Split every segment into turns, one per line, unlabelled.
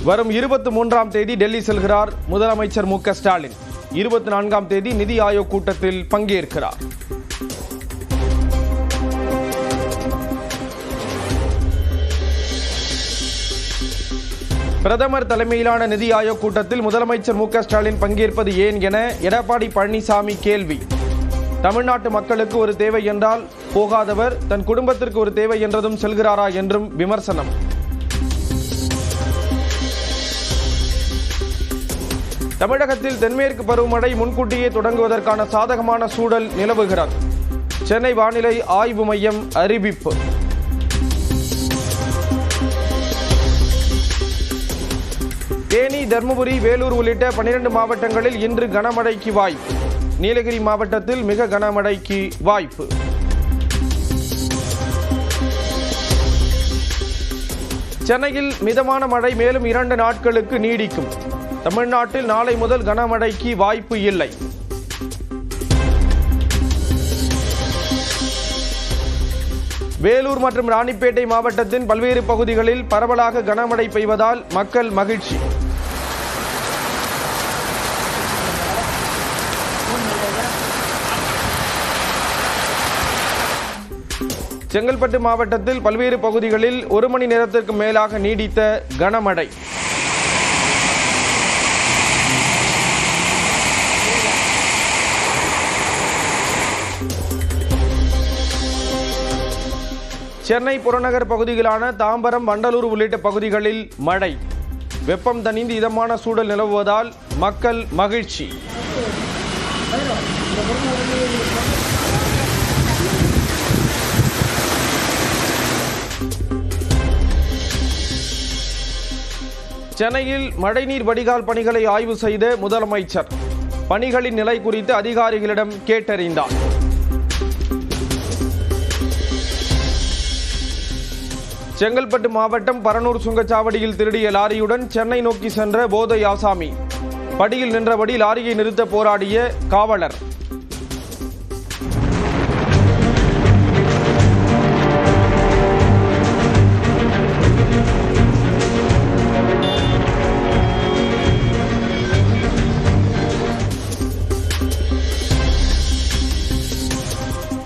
வரும் 23ஆம் தேதி டெல்லி செல்கிறார் முதலமைச்சர் மு க ஸ்டாலின். 24ஆம் தேதி நிதி ஆயோக் கூட்டத்தில் பங்கேற்கிறார். பிரதமர் தலைமையிலான நிதி ஆயோக் கூட்டத்தில் முதலமைச்சர் மு க ஸ்டாலின் பங்கேற்பது ஏன் என எடப்பாடி பழனிசாமி கேள்வி. தமிழ்நாட்டு மக்களுக்கு ஒரு தேவை என்றால் போகாதவர் தன் குடும்பத்திற்கு ஒரு தேவை என்றதும் செல்கிறாரா என்றும் விமர்சனம். தமிழகத்தில் தென்மேற்கு பருவமழை முன்கூட்டியே தொடங்குவதற்கான சாதகமான சூழல் நிலவுகிறது. சென்னை வானிலை ஆய்வு மையம் அறிவிப்பு. தேனி, தர்மபுரி, வேலூர் உள்ளிட்ட 12 மாவட்டங்களில் இன்று கனமழைக்கு வாய்ப்பு. நீலகிரி மாவட்டத்தில் மிக கனமழைக்கு வாய்ப்பு. சென்னையில் மிதமான மழை மேலும் 2 நாட்களுக்கு நீடிக்கும். தமிழ்நாட்டில் நாளை முதல் கனமழைக்கு வாய்ப்பு இல்லை. வேலூர் மற்றும் ராணிப்பேட்டை மாவட்டத்தின் பல்வேறு பகுதிகளில் பரவலாக கனமழை பெய்வதால் மக்கள் மகிழ்ச்சி. செங்கல்பட்டு மாவட்டத்தில் பல்வேறு பகுதிகளில் 1 மணி நேரத்திற்கு மேலாக நீடித்த கனமழை. சென்னை புறநகர் பகுதிகளான தாம்பரம், வண்டலூர் உள்ளிட்ட பகுதிகளில் மழை. வெப்பம் தணிந்து இதமான சூழல் நிலவுவதால் மக்கள் மகிழ்ச்சி. சென்னையில் மழைநீர் வடிகால் பணிகளை ஆய்வு செய்த முதலமைச்சர் பணிகளின் நிலை குறித்து அதிகாரிகளிடம் கேட்டறிந்தார். செங்கல்பட்டு மாவட்டம் பரனூர் சுங்கச்சாவடியில் திருடிய லாரியுடன் சென்னை நோக்கி சென்ற போதை ஆசாமி. படியில் நின்றபடி லாரியை நிறுத்த போராடிய காவலர்.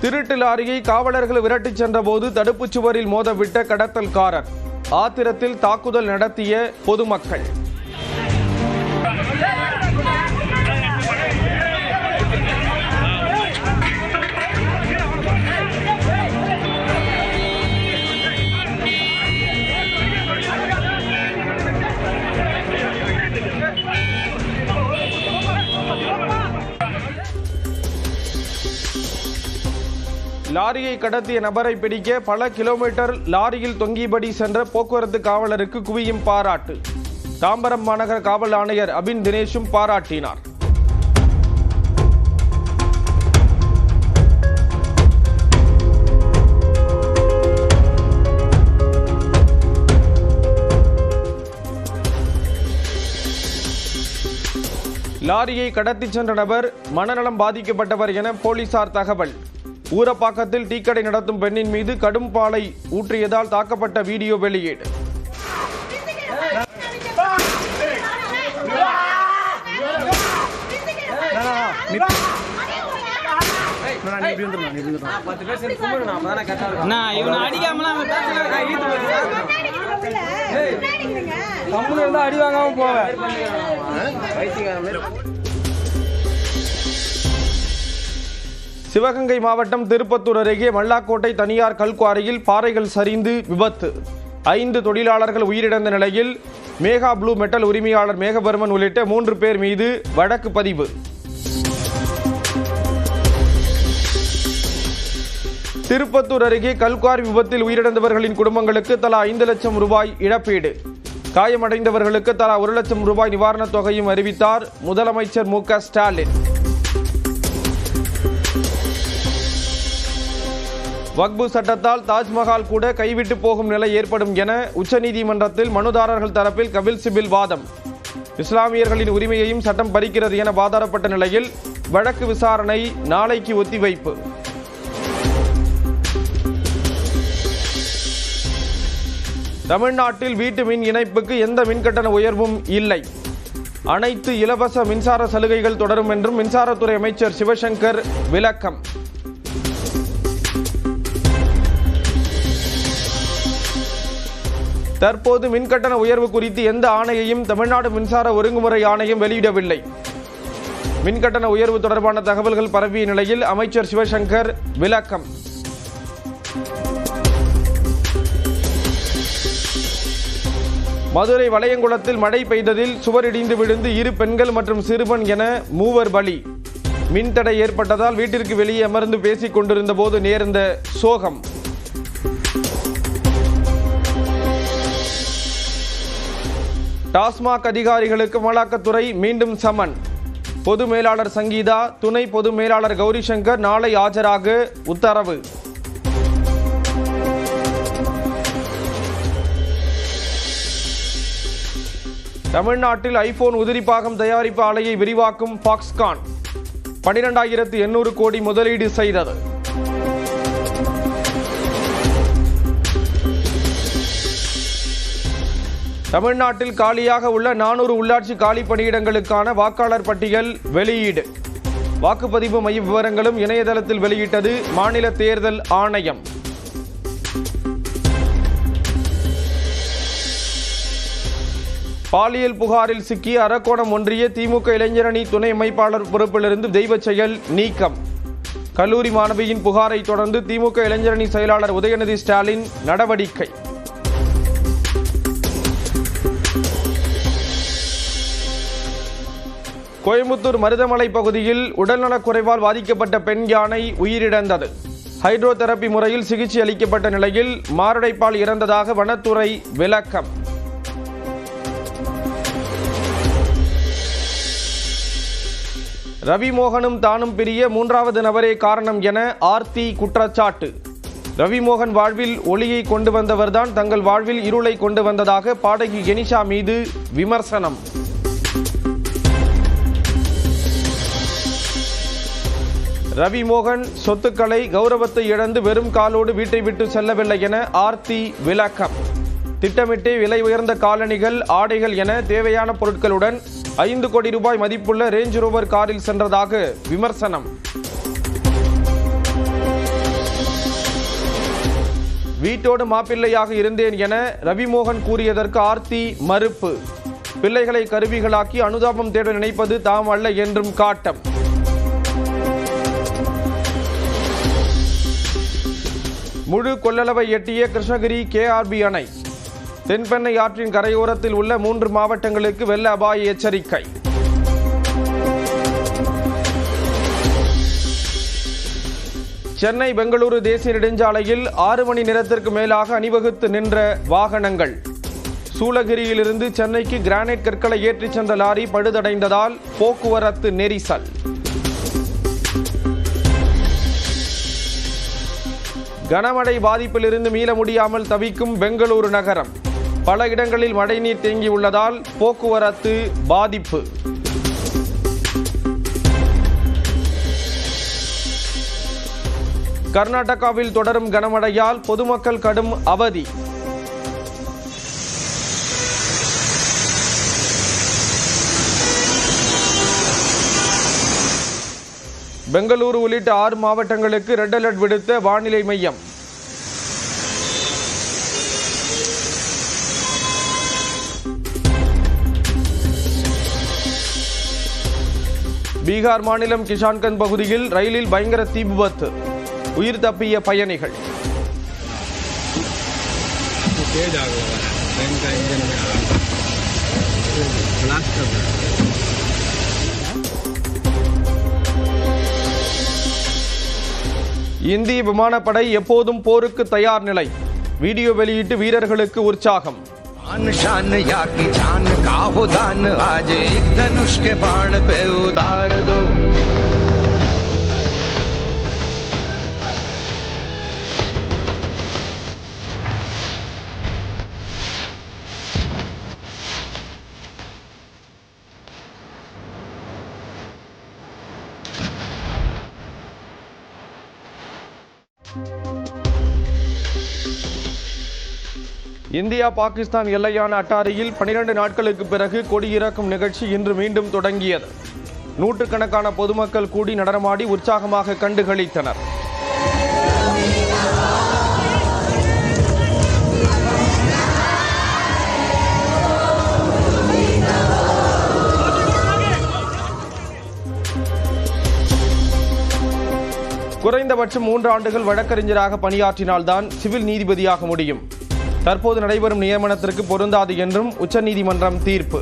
திருட்டு லாரியை காவலர்கள் விரட்டிச் சென்றபோது தடுப்புச் சுவரில் மோதவிட்ட கடத்தல்காரர். ஆத்திரத்தில் தாக்குதல் நடத்திய பொதுமக்கள். லாரியை கடத்திய நபரை பிடிக்க பல கிலோமீட்டர் லாரியில் தொங்கியபடி சென்ற போக்குவரத்து காவலருக்கு குவியும் பாராட்டு. தாம்பரம் மாநகர காவல் ஆணையர் அபின் தினேஷும் பாராட்டினார். லாரியை கடத்திச் சென்ற நபர் மனநலம் பாதிக்கப்பட்டவர் என போலீசார் தகவல். ஊரப்பாக்கத்தில் டீக்கடை நடத்தும் பெண்ணின் மீது கடும் பாலை ஊற்றியதால் தாக்கப்பட்ட வீடியோ வெளியீடு. அடி வாங்காம போவேன். சிவகங்கை மாவட்டம் திருப்பத்தூர் அருகே மல்லாக்கோட்டை தனியார் கல்குவாரியில் பாறைகள் சரிந்து விபத்து. 5 தொழிலாளர்கள் உயிரிழந்த நிலையில் மேகா ப்ளூ மெட்டல் உரிமையாளர் மேகபர்மன் உள்ளிட்ட 3 பேர் மீது வழக்கு பதிவு. திருப்பத்தூர் அருகே கல்குவாரி விபத்தில் உயிரிழந்தவர்களின் குடும்பங்களுக்கு தலா 5 லட்சம் ரூபாய் இழப்பீடு. காயமடைந்தவர்களுக்கு தலா 1 லட்சம் ரூபாய் நிவாரணத் தொகையும் அறிவித்தார் முதலமைச்சர் மு க ஸ்டாலின். வக்பு சட்டத்தால் தாஜ்மஹால் கூட கைவிட்டு போகும் நிலை ஏற்படும் என உச்சநீதிமன்றத்தில் மனுதாரர்கள் தரப்பில் கபில் சிபில் வாதம். இஸ்லாமியர்களின் உரிமையையும் சட்டம் பறிக்கிறது என வாதாடப்பட்ட நிலையில் வழக்கு விசாரணை நாளைக்கு ஒத்திவைப்பு. தமிழ்நாட்டில் வீட்டு மின் இணைப்புக்கு எந்த மின்கட்டண உயர்வும் இல்லை. அனைத்து இலவச மின்சார சலுகைகள் தொடரும் என்றும் மின்சாரத்துறை அமைச்சர் சிவசங்கர் விளக்கம். தற்போது மின்கட்டண உயர்வு குறித்து எந்த ஆணையையும் தமிழ்நாடு மின்சார ஒழுங்குமுறை ஆணையம் வெளியிடவில்லை. மின்கட்டண உயர்வு தொடர்பான தகவல்கள் பரவிய நிலையில் அமைச்சர் சிவசங்கர் விளக்கம். மதுரை வளையங்குளத்தில் மழை பெய்ததில் சுவர் இடிந்து விழுந்து 2 பெண்கள் மற்றும் சிறுவன் என 3 பலி. மின்தடை ஏற்பட்டதால் வீட்டிற்கு வெளியே அமர்ந்து பேசிக் கொண்டிருந்த போது நேர்ந்த சோகம். டாஸ்மாக் அதிகாரிகளுக்கு அமலாக்கத்துறை மீண்டும் சமன். பொது மேலாளர் சங்கீதா, துணை பொது மேலாளர் கௌரி சங்கர் நாளை ஆஜராக உத்தரவு. தமிழ்நாட்டில் ஐபோன் உதிரிப்பாகம் தயாரிப்பு ஆலையை விரிவாக்கும் பாக்ஸ்கான் 12,800 கோடி முதலீடு செய்தது. தமிழ்நாட்டில் காலியாக உள்ள 400 உள்ளாட்சி காலி பணியிடங்களுக்கான வாக்காளர் பட்டியல் வெளியீடு. வாக்குப்பதிவு மைய விவரங்களும் இணையதளத்தில் வெளியிட்டது மாநில தேர்தல் ஆணையம். பாலியல் புகாரில் சிக்கிய அரக்கோணம் ஒன்றிய திமுக இளைஞரணி துணை அமைப்பாளர் பொறுப்பிலிருந்து தெய்வ செயல் நீக்கம். கல்லூரி மாணவியின் புகாரை தொடர்ந்து திமுக இளைஞரணி செயலாளர் உதயநிதி ஸ்டாலின் நடவடிக்கை. கோயம்புத்தூர் மருதமலை பகுதியில் உடல்நலக்குறைவால் பாதிக்கப்பட்ட பெண் யானை உயிரிழந்தது. ஹைட்ரோதெரபி முறையில் சிகிச்சை அளிக்கப்பட்ட நிலையில் மாரடைப்பால் இறந்ததாக வனத்துறை விளக்கம். ரவிமோகனும் தானும் பிரிய 3வது நபரே காரணம் என ஆர்த்தி குற்றச்சாட்டு. ரவிமோகன் வாழ்வில் ஒளியை கொண்டு வந்தவர்தான் தங்கள் வாழ்வில் இருளை கொண்டு வந்ததாக பாடகி கெனிஷா மீது விமர்சனம். ரவிமோகன் சொத்துக்களை கௌரவத்தை இழந்து வெறும் காலோடு வீட்டை விட்டு செல்லவில்லை என ஆர்த்தி விளக்கம். திட்டமிட்டே விலை உயர்ந்த காலணிகள், ஆடைகள் என தேவையான பொருட்களுடன் 5 கோடி ரூபாய் மதிப்புள்ள ரேஞ்ச் ரோவர் காரில் சென்றதாக விமர்சனம். வீட்டோடு மாப்பிள்ளையாக இருந்தேன் என ரவிமோகன் கூறியதற்கு ஆர்த்தி மறுப்பு. பிள்ளைகளை கருவிகளாக்கி அனுதாபம் தேட நினைப்பது தாம் அல்ல என்றும் காட்டம். முழு கொள்ளளவை எட்டிய கிருஷ்ணகிரி கேஆர்பி அணை. தென்பெண்ணை ஆற்றின் கரையோரத்தில் உள்ள 3 மாவட்டங்களுக்கு வெள்ள அபாய எச்சரிக்கை. சென்னை பெங்களூரு தேசிய நெடுஞ்சாலையில் 6 மணி நேரத்திற்கு மேலாக அணிவகுத்து நின்ற வாகனங்கள். சூளகிரியிலிருந்து சென்னைக்கு கிரானைட் கற்களை ஏற்றிச் சென்ற லாரி பழுதடைந்ததால் போக்குவரத்து நெரிசல். கனமழை பாதிப்பிலிருந்து மீள முடியாமல் தவிக்கும் பெங்களூரு நகரம். பல இடங்களில் மழைநீர் தேங்கியுள்ளதால் போக்குவரத்து பாதிப்பு. கர்நாடகாவில் தொடரும் கனமழையால் பொதுமக்கள் கடும் அவதி. பெங்களூரு உள்ளிட்ட 6 மாவட்டங்களுக்கு ரெட் அலர்ட் விடுத்த வானிலை மையம். பீகார் மாநிலம் கிஷான்கஞ்ச் பகுதியில் ரயிலில் பயங்கர தீ விபத்து. உயிர் தப்பிய பயணிகள். இந்திய விமானப்படை எப்போதும் போருக்கு தயார் நிலை. வீடியோ வெளியிட்டு வீரர்களுக்கு உற்சாகம். शान या की जान का हो दान आज एक धनुष के बाण पे उतार दो. இந்தியா பாகிஸ்தான் எல்லையான அட்டாரியில் 12 நாட்களுக்கு பிறகு கொடியிறக்கும் நிகழ்ச்சி இன்று மீண்டும் தொடங்கியது. நூற்றுக்கணக்கான பொதுமக்கள் கூடி நடனமாடி உற்சாகமாக கண்டுகளித்தனர். குறைந்தபட்சம் 3 ஆண்டுகள் வழக்கறிஞராக பணியாற்றினால்தான் சிவில் நீதிபதியாக முடியும். தற்போது நடைபெறும் நியமனத்திற்கு பொருந்தாது என்றும் உச்சநீதிமன்றம் தீர்ப்பு.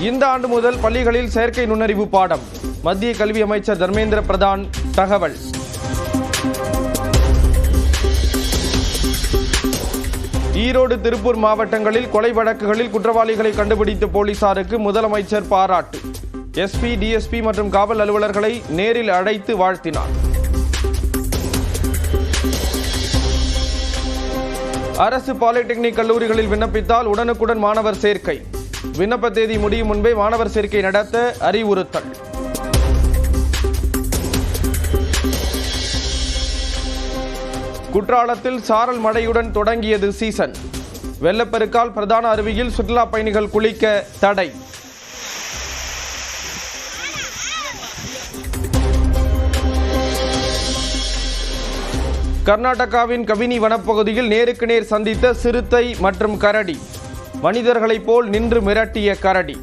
இந்த ஆண்டு முதல் பள்ளிகளில் செயற்கை நுண்ணறிவு பாடம். மத்திய கல்வி அமைச்சர் தர்மேந்திர பிரதான் தகவல். ஈரோடு, திருப்பூர் மாவட்டங்களில் கொலை வழக்குகளில் குற்றவாளிகளை கண்டுபிடித்த போலீசாருக்கு முதலமைச்சர் பாராட்டு. எஸ்பி, டிஎஸ்பி மற்றும் காவல் அலுவலர்களை நேரில் அழைத்து வாழ்த்தினார். அரசு பாலிடெக்னிக் கல்லூரிகளில் விண்ணப்பித்தால் உடனுக்குடன் மாணவர் சேர்க்கை. விண்ணப்ப தேதி முடியும் முன்பே மாணவர் சேர்க்கை நடத்த அறிவுறுத்தல். குற்றாலத்தில் சாரல் மழையுடன் தொடங்கியது சீசன். வெள்ளப்பெருக்கால் பிரதான அருவியில் சுற்றுலா பயணிகள் குளிக்க தடை. கர்நாடகாவின் கபினி வனப்பகுதியில் நேருக்கு நேர் சந்தித்த சிறுத்தை மற்றும் கரடி. மனிதர்களைப் போல் நின்று மிரட்டிய கரடி.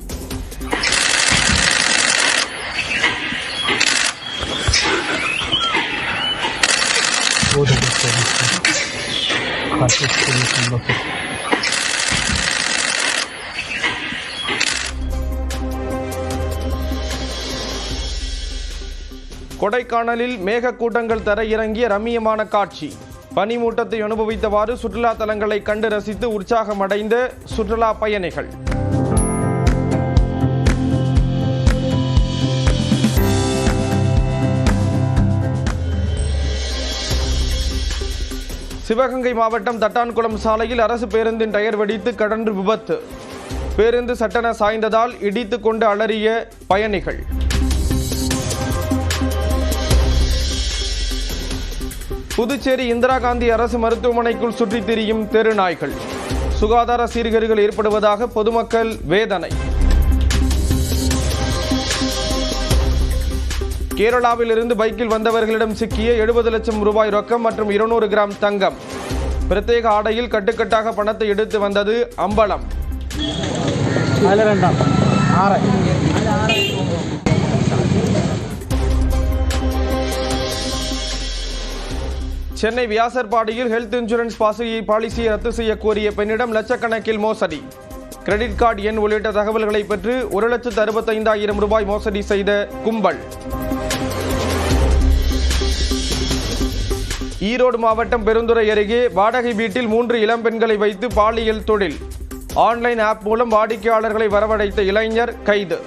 கொடைக்கானலில் மேகக்கூட்டங்கள் தரையிறங்கிய ரம்மியமான காட்சி. பனிமூட்டத்தை அனுபவித்தவாறு சுற்றுலா தலங்களை கண்டு ரசித்து உற்சாகமடைந்த சுற்றுலா பயணிகள். சிவகங்கை மாவட்டம் தட்டான்குளம் சாலையில் அரசு பேருந்தின் டயர் வெடித்து கடன்று விபத்து. பேருந்து சட்டென சாய்ந்ததால் இடித்து கொண்டு அலறிய பயணிகள். புதுச்சேரி இந்திரா காந்தி அரசு மருத்துவமனைக்குள் சுற்றித் திரியும் தெரு நாய்கள். சுகாதார சீர்கேடுகள் ஏற்படுவதாக பொதுமக்கள் வேதனை. கேரளாவில் இருந்து பைக்கில் வந்தவர்களிடம் சிக்கிய 70 லட்சம் ரூபாய் ரொக்கம் மற்றும் 200 கிராம் தங்கம். பிரத்யேக ஆடையில் கட்டுக்கட்டாக பணத்தை எடுத்து வந்தது அம்பலம். சென்னை வியாசர்பாடியில் ஹெல்த் இன்சூரன்ஸ் பாலிசியை ரத்து செய்ய கோரிய பெண்ணிடம் லட்சக்கணக்கில் மோசடி. கிரெடிட் கார்டு எண் உள்ளிட்ட தகவல்களை பெற்று 1,65,000 ரூபாய் மோசடி செய்த கும்பல். ஈரோடு மாவட்டம் பெருந்துறை அருகே வாடகை வீட்டில் 3 இளம்பெண்களை வைத்து பாலியல் தொழில். ஆன்லைன் ஆப் மூலம் வாடிக்கையாளர்களை வரவழைத்த இளைஞர் கைது.